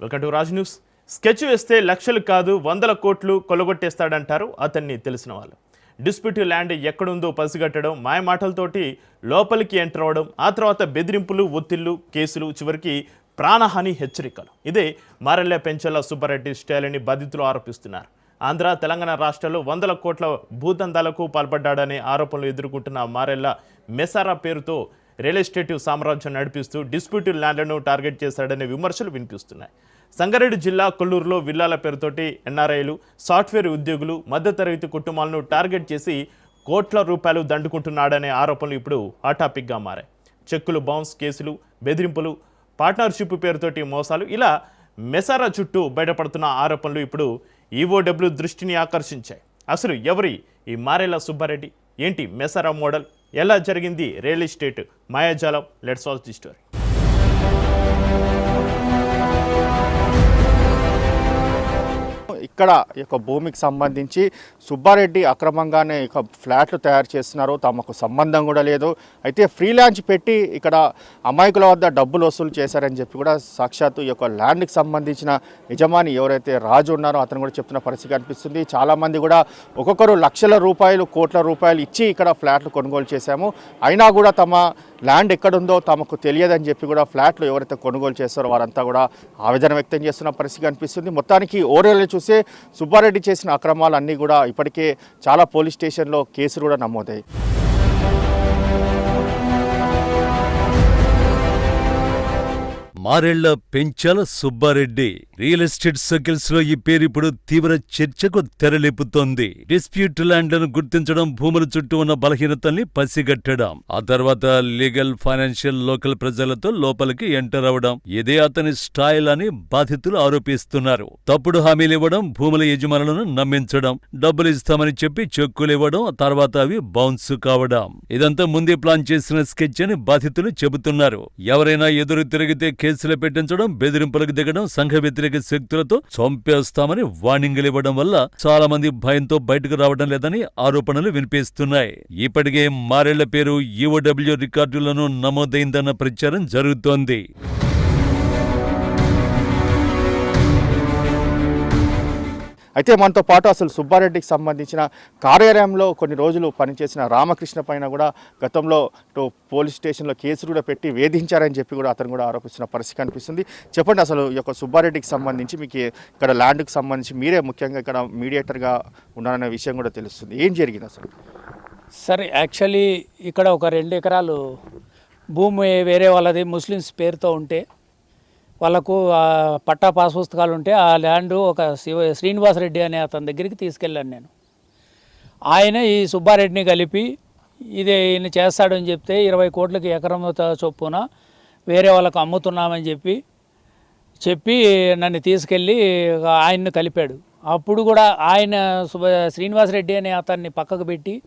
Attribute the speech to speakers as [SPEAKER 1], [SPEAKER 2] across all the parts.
[SPEAKER 1] Welcome to Raj news. Sketch వేస్తే లక్షలు కాదు 100 కోట్లు కొలగొట్టేస్తాడంటారు అతన్ని తెలిసిన వాళ్ళు. డిస్ప్యూటివ్ ల్యాండ్ ఎక్కడుందో పసిగట్టడం, మాయమాటలతోటి లోపలికి ఎంటర్ అవడం, ఆ తర్వాత బెదిరింపులు, ఒత్తిళ్లు, కేసులు, చివరికి ప్రాణహాని హెచ్చరికలు. ఇదే మారెళ్ళ పెంచల సుబ్బారెడ్డి స్టైల్ అని బాధితులు ఆరోపిస్తున్నారు. ఆంధ్ర, తెలంగాణ రాష్ట్రాల్లో 100 కోట్ల భూదందాలకు పాల్పడ్డాడనే ఆరోపణలు ఎదుర్కొంటున్న మారెళ్ళ మెసారా పేరుతో రియల్ ఎస్టేట్ సామ్రాజ్యం నడిపిస్తూ డిస్ప్యూటివ్ ల్యాండ్లను టార్గెట్ చేశాడనే విమర్శలు వినిపిస్తున్నాయి. సంగారెడ్డి జిల్లా కొల్లూరులో విల్లాల పేరుతోటి ఎన్ఆర్ఐలు, సాఫ్ట్వేర్ ఉద్యోగులు, మధ్యతరగతి కుటుంబాలను టార్గెట్ చేసి కోట్ల రూపాయలు దండుకుంటున్నాడనే ఆరోపణలు ఇప్పుడు హాట్ టాపిక్గా మారాయి. చెక్కులు బౌన్స్ కేసులు, బెదిరింపులు, పార్ట్నర్షిప్ పేరుతోటి మోసాలు, ఇలా మెసారా చుట్టూ బయటపడుతున్న ఆరోపణలు ఇప్పుడు ఈఓడబ్ల్యూ దృష్టిని ఆకర్షించాయి. అసలు ఎవరి ఈ మారెళ్ళ సుబ్బారెడ్డి? ఏంటి మెసారా మోడల్? ఎలా జరిగింది రియల్ ఎస్టేట్ మాయాజాలం? Let's watch the story.
[SPEAKER 2] ఇక్కడ యొక్క భూమికి సంబంధించి సుబ్బారెడ్డి అక్రమంగానే ఇక ఫ్లాట్లు తయారు చేస్తున్నారు, తమకు సంబంధం కూడా లేదు. అయితే ఫ్రీలాన్స్ పెట్టి ఇక్కడ అమాయకుల వద్ద డబ్బులు వసూలు చేశారని చెప్పి కూడా సాక్షాత్తు ఈ యొక్క ల్యాండ్కి సంబంధించిన యజమాని ఎవరైతే రాజు ఉన్నారో అతను కూడా చెప్తున్న పరిస్థితి కనిపిస్తుంది. చాలామంది కూడా ఒక్కొక్కరు లక్షల రూపాయలు, కోట్ల రూపాయలు ఇచ్చి ఇక్కడ ఫ్లాట్లు కొనుగోలు చేశాము, అయినా కూడా తమ ల్యాండ్ ఎక్కడుందో తమకు తెలియదని చెప్పి కూడా ఫ్లాట్లు ఎవరైతే కొనుగోలు చేస్తారో వారంతా కూడా ఆవేదన వ్యక్తం చేస్తున్న పరిస్థితి కనిపిస్తుంది. మొత్తానికి ఓవరాల్గా చూస్తే సుబ్బారెడ్డి చేసిన అక్రమాలన్నీ కూడా ఇప్పటికే చాలా పోలీస్ స్టేషన్లో కేసులు కూడా నమోదయ్యాయి.
[SPEAKER 3] Marella Penchala Subbareddy real estate circles లో ఈ పేరు ఇప్పుడు తీవ్ర చర్చకు తెరలేపుతోంది. డిస్ప్యూట్ ల్యాండ్లను గుర్తించడం, భూముల చుట్టూ ఉన్న బలహీనతల్ని పసిగట్టడం, ఆ తర్వాత లీగల్, ఫైనాన్షియల్, లోకల్ ప్రజలతో లోపలికి ఎంటర్ అవడం, ఇదే అతని స్టైల్ అని బాధితులు ఆరోపిస్తున్నారు. తప్పుడు హామీలు ఇవ్వడం, భూముల యజమానులను నమ్మించడం, డబ్బులు ఇస్తామని చెప్పి చెక్కులు ఇవ్వడం, ఆ తర్వాత అవి బౌన్స్ కావడం, ఇదంతా ముందే ప్లాన్ చేసిన స్కెచ్ అని బాధితులు చెబుతున్నారు. ఎవరైనా ఎదురు తిరిగితే కేసులు పెట్టించడం, బెదిరింపులకు దిగడం, సంఘ వ్యతిరేక శక్తులతో చంపేస్తామని వార్నింగ్లు ఇవ్వడం వల్ల చాలా మంది భయంతో బయటకు రావడం లేదని ఆరోపణలు వినిపిస్తున్నాయి. ఇప్పటికే మారెళ్ల పేరు ఈఓడబ్ల్యూ రికార్డులను నమోదైందన్న ప్రచారం జరుగుతోంది.
[SPEAKER 2] అయితే మనతో పాటు అసలు సుబ్బారెడ్డికి సంబంధించిన కార్యాలయంలో కొన్ని రోజులు పనిచేసిన రామకృష్ణ పైన కూడా గతంలో పోలీస్ స్టేషన్లో కేసులు కూడా పెట్టి వేధించారని చెప్పి కూడా అతను కూడా ఆరోపిస్తున్న పరిస్థితి కనిపిస్తుంది. చెప్పండి, అసలు ఈ యొక్క సుబ్బారెడ్డికి సంబంధించి మీకు ఇక్కడ ల్యాండ్కి సంబంధించి మీరే ముఖ్యంగా ఇక్కడ మీడియేటర్గా ఉన్నారనే విషయం కూడా తెలుస్తుంది. ఏం జరిగింది అసలు?
[SPEAKER 4] సరే, యాక్చువల్లీ ఇక్కడ ఒక 2 ఎకరాలు భూమి వేరే వాళ్ళది ముస్లిమ్స్ పేరుతో ఉంటే వాళ్ళకు పట్టా పాస్ పుస్తకాలు ఉంటే ఆ ల్యాండ్ ఒక శ్రీనివాసరెడ్డి అనే అతని దగ్గరికి తీసుకెళ్ళాను నేను. ఆయన ఈ సుబ్బారెడ్డిని కలిపి ఇదే ఈయన చేస్తాడని చెప్తే 20 కోట్లకి ఎకరం చొప్పున వేరే వాళ్ళకు అమ్ముతున్నామని చెప్పి నన్ను తీసుకెళ్ళి ఆయన్ని కలిపాడు. అప్పుడు కూడా ఆయన శ్రీనివాసరెడ్డి అనే అతన్ని పక్కకు పెట్టి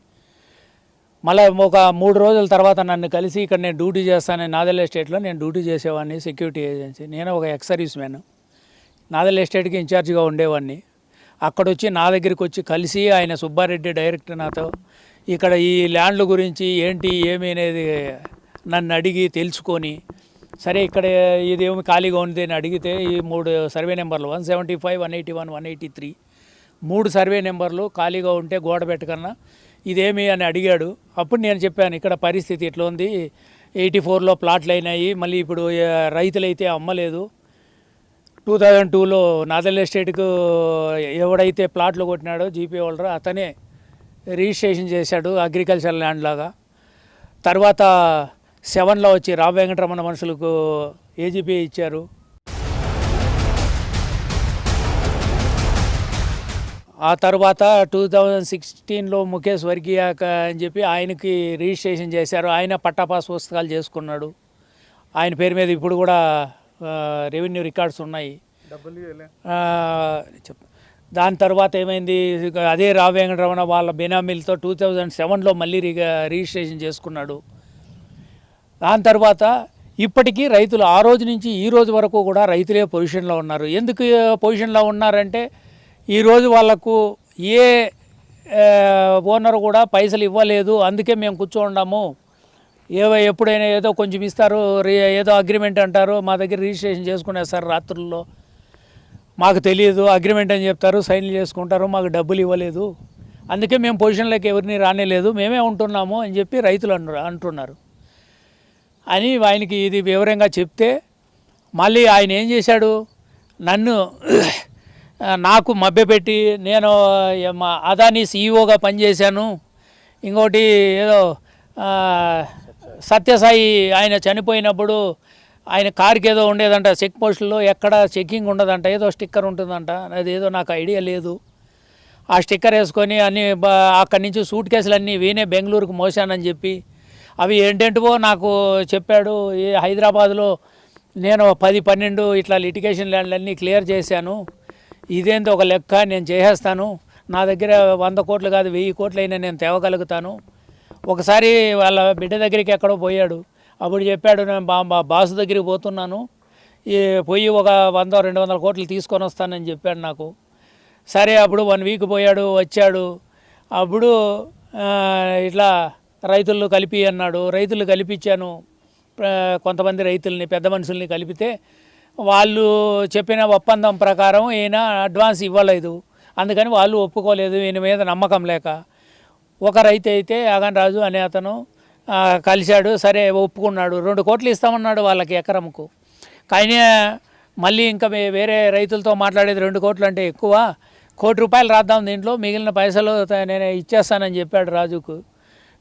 [SPEAKER 4] మళ్ళీ ఒక 3 రోజుల తర్వాత నన్ను కలిసి ఇక్కడ నేను డ్యూటీ చేస్తాను, నాదెల్ ఎస్టేట్లో నేను డ్యూటీ చేసేవాడిని, సెక్యూరిటీ ఏజెన్సీ. నేను ఒక ఎక్స్ సర్వీస్ మ్యాన్, నాదెల్ ఎస్టేట్కి ఇన్ఛార్జిగా ఉండేవాడిని. అక్కడొచ్చి నా దగ్గరికి వచ్చి కలిసి ఆయన సుబ్బారెడ్డి డైరెక్టర్ నాతో ఇక్కడ ఈ ల్యాండ్ల గురించి ఏంటి ఏమి అనేది నన్ను అడిగి తెలుసుకొని, సరే ఇక్కడ ఇదేమి ఖాళీగా ఉంది అని అడిగితే ఈ 3 సర్వే నెంబర్లు 175, 181, 183 3 సర్వే నెంబర్లు ఖాళీగా ఉంటే గోడ పెట్టకన్నా ఇదేమి అని అడిగాడు. అప్పుడు నేను చెప్పాను, ఇక్కడ పరిస్థితి ఇట్లా ఉంది, 84లో ప్లాట్లు అయినాయి, మళ్ళీ ఇప్పుడు రైతులైతే అమ్మలేదు. 2002లో నాదెల్ ఎస్టేట్కు ఎవడైతే ప్లాట్లు కొట్టినాడో జీపీ హోల్డర్ అతనే రిజిస్ట్రేషన్ చేశాడు అగ్రికల్చర్ ల్యాండ్ లాగా. తర్వాత 7లో వచ్చి రామ్ వెంకటరమణ మనుషులకు ఏజీపీ ఇచ్చారు. ఆ తర్వాత 2016లో ముఖేష్ వర్గీయ అని చెప్పి ఆయనకి రిజిస్ట్రేషన్ చేశారు. ఆయన పట్టాపాస్ పుస్తకాలు చేసుకున్నాడు. ఆయన పేరు మీద ఇప్పుడు కూడా రెవెన్యూ రికార్డ్స్ ఉన్నాయి. దాని తర్వాత ఏమైంది, అదే రామ్ వెంకటరమణ వాళ్ళ బెనామీలతో 2007లో మళ్ళీ రిజిస్ట్రేషన్ చేసుకున్నాడు. దాని తర్వాత ఇప్పటికీ రైతులు ఆ రోజు నుంచి ఈ రోజు వరకు కూడా రైతులే పొజిషన్లో ఉన్నారు. ఎందుకు పొజిషన్లో ఉన్నారంటే ఈరోజు వాళ్లకు ఏ ఓనర్ కూడా పైసలు ఇవ్వలేదు, అందుకే మేము కూర్చోండాము, ఎప్పుడైనా ఏదో కొంచెం ఇస్తారు, ఏదో అగ్రిమెంట్ అంటారు, మా దగ్గర రిజిస్ట్రేషన్ చేసుకునేస్తారు రాత్రుల్లో మాకు తెలియదు, అగ్రిమెంట్ అని చెప్తారు, సైన్లు చేసుకుంటారు, మాకు డబ్బులు ఇవ్వలేదు, అందుకే మేము పొజిషన్లోకి ఎవరిని రానేలేదు, మేమే ఉంటున్నాము అని చెప్పి రైతులు అంటున్నారు అని ఆయనకి ఇది వివరంగా చెప్తే మళ్ళీ ఆయన ఏం చేశాడు, నాకు మభ్యపెట్టి నేను మా అదానీ సీఈఓగా పనిచేశాను, ఇంకోటి ఏదో సత్యసాయి ఆయన చనిపోయినప్పుడు ఆయన కార్కి ఏదో ఉండేదంట, చెక్ పోస్టుల్లో ఎక్కడ చెక్కింగ్ ఉండదంట, ఏదో స్టిక్కర్ ఉంటుందంట, అదేదో నాకు ఐడియా లేదు, ఆ స్టిక్కర్ వేసుకొని అన్ని అక్కడి నుంచి సూట్ కేసులు అన్నీ వీనే బెంగళూరుకు మోసానని చెప్పి అవి ఏంటంటో నాకు చెప్పాడు. ఈ హైదరాబాద్లో నేను 10-12 ఇట్లా లిటిగేషన్ ల్యాండ్లన్నీ క్లియర్ చేశాను, ఇదేంటి ఒక లెక్క, నేను చేసేస్తాను, నా దగ్గర 100 కోట్లు కాదు 1000 కోట్లు అయినా నేను తేవగలుగుతాను. ఒకసారి వాళ్ళ బిడ్డ దగ్గరికి ఎక్కడో పోయాడు, అప్పుడు చెప్పాడు నేను బాసు దగ్గరికి పోతున్నాను, పోయి ఒక 100-200 కోట్లు తీసుకొని వస్తానని చెప్పాడు నాకు. సరే అప్పుడు 1 వీక్ పోయాడు, వచ్చాడు, అప్పుడు ఇట్లా రైతులు కలిపి అన్నాడు, రైతులు కలిపించాను, కొంతమంది రైతుల్ని పెద్ద మనుషుల్ని కలిపితే వాళ్ళు చెప్పిన ఒప్పందం ప్రకారం ఈయన అడ్వాన్స్ ఇవ్వలేదు, అందుకని వాళ్ళు ఒప్పుకోలేదు, ఈయన మీద నమ్మకం లేక. ఒక రైతు అయితే అగన్ రాజు అనే అతను కలిశాడు, సరే ఒప్పుకున్నాడు, 2 కోట్లు ఇస్తామన్నాడు వాళ్ళకి ఎకరంకు. కానీ మళ్ళీ ఇంకా వేరే రైతులతో మాట్లాడేది 2 కోట్లు అంటే ఎక్కువ, 1 కోటి రూపాయలు రాద్దాం దీంట్లో, మిగిలిన పైసలు నేను ఇచ్చేస్తానని చెప్పాడు రాజుకు.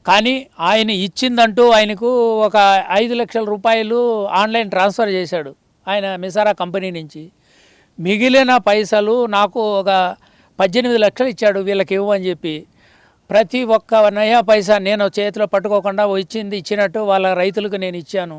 [SPEAKER 4] కానీ ఆయన ఇచ్చిందంటూ ఆయనకు ఒక 5 లక్షల రూపాయలు ఆన్లైన్ ట్రాన్స్ఫర్ చేశాడు ఆయన మిసారా కంపెనీ నుంచి. మిగిలిన పైసలు నాకు ఒక 18 లక్షలు ఇచ్చాడు వీళ్ళకి ఇవ్వని చెప్పి. ప్రతి ఒక్క నయా పైసా నేను చేతిలో పట్టుకోకుండా ఇచ్చినట్టు వాళ్ళ రైతులకు నేను ఇచ్చాను.